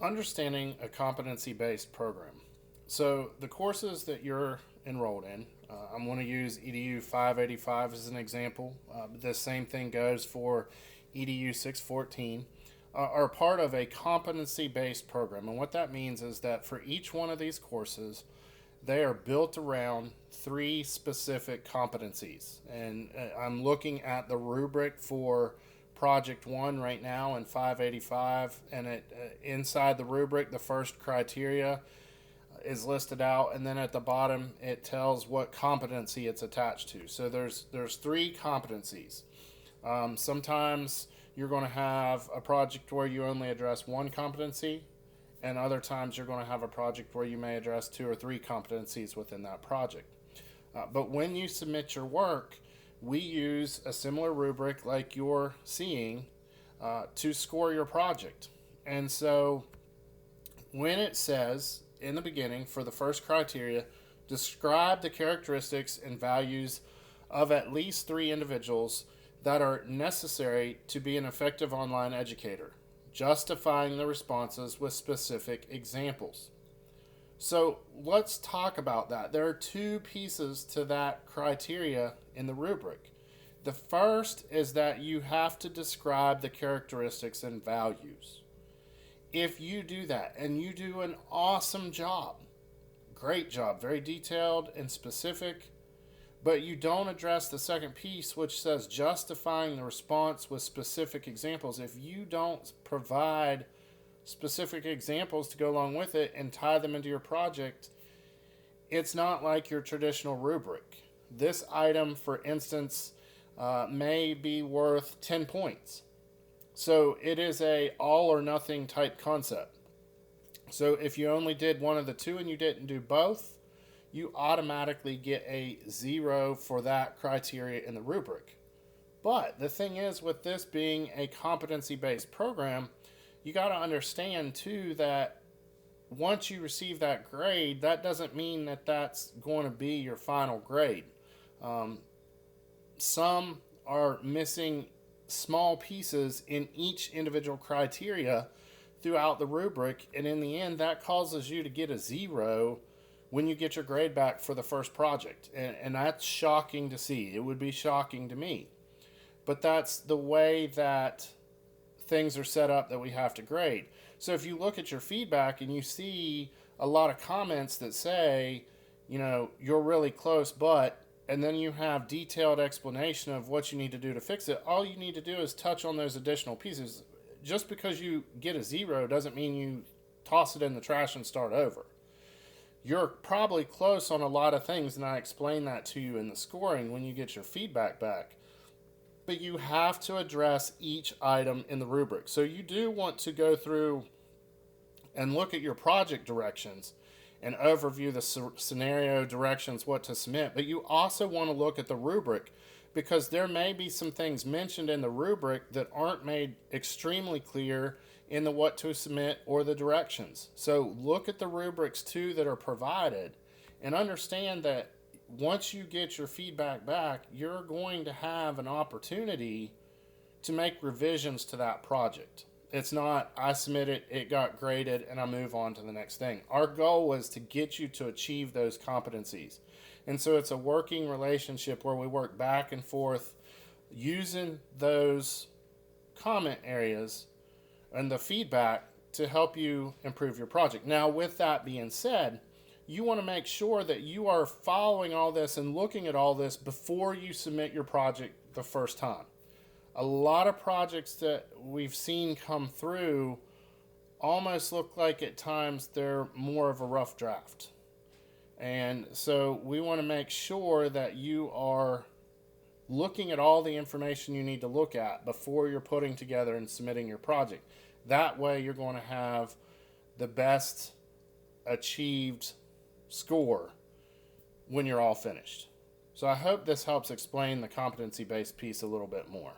Understanding a competency-based program. So the courses that you're enrolled in, I'm going to use EDU585 as an example. The same thing goes for EDU614, are part of a competency-based program. And what that means is that for each one of these courses, they are built around three specific competencies. And I'm looking at the rubric for Project 1 right now in 585, and inside the rubric, the first criteria is listed out, and then at the bottom it tells what competency it's attached to. So there's three competencies. Sometimes you're going to have a project where you only address one competency, and other times you're going to have a project where you may address two or three competencies within that project. But when you submit your work, we use a similar rubric like you're seeing to score your project. And so when it says in the beginning for the first criteria, describe the characteristics and values of at least three individuals that are necessary to be an effective online educator, justifying the responses with specific examples. So let's talk about that. There are two pieces to that criteria in the rubric. The first is that you have to describe the characteristics and values. If you do that and you do an awesome job, great job, very detailed and specific, but you don't address the second piece, which says justifying the response with specific examples, if you don't provide specific examples to go along with it and tie them into your project, it's not like your traditional rubric. This item, for instance, may be worth 10 points. So it is a all or nothing type concept. So if you only did one of the two and you didn't do both, you automatically get a 0 for that criteria in the rubric. But the thing is, with this being a competency-based program, you got to understand too that once you receive that grade, that doesn't mean that that's going to be your final grade. Some are missing small pieces in each individual criteria throughout the rubric, and in the end that causes you to get a 0 when you get your grade back for the first project. And that's shocking to see. It would be shocking to me. But that's the way that things are set up that we have to grade. So if you look at your feedback and you see a lot of comments that say, you know, you're really close, but, and then you have detailed explanation of what you need to do to fix it, all you need to do is touch on those additional pieces. Just because you get a 0 doesn't mean you toss it in the trash and start over. You're probably close on a lot of things, and I explain that to you in the scoring when you get your feedback back. But you have to address each item in the rubric. So you do want to go through and look at your project directions and overview the scenario directions, what to submit. But you also want to look at the rubric, because there may be some things mentioned in the rubric that aren't made extremely clear in the what to submit or the directions. So look at the rubrics too that are provided and understand that once you get your feedback back, you're going to have an opportunity to make revisions to that project. It's not, I submit it, it got graded, and I move on to the next thing. Our goal was to get you to achieve those competencies. And so it's a working relationship where we work back and forth using those comment areas and the feedback to help you improve your project. Now, with that being said, you want to make sure that you are following all this and looking at all this before you submit your project the first time. A lot of projects that we've seen come through almost look like at times they're more of a rough draft. And so we want to make sure that you are looking at all the information you need to look at before you're putting together and submitting your project. That way you're going to have the best achieved score when you're all finished. So I hope this helps explain the competency-based piece a little bit more.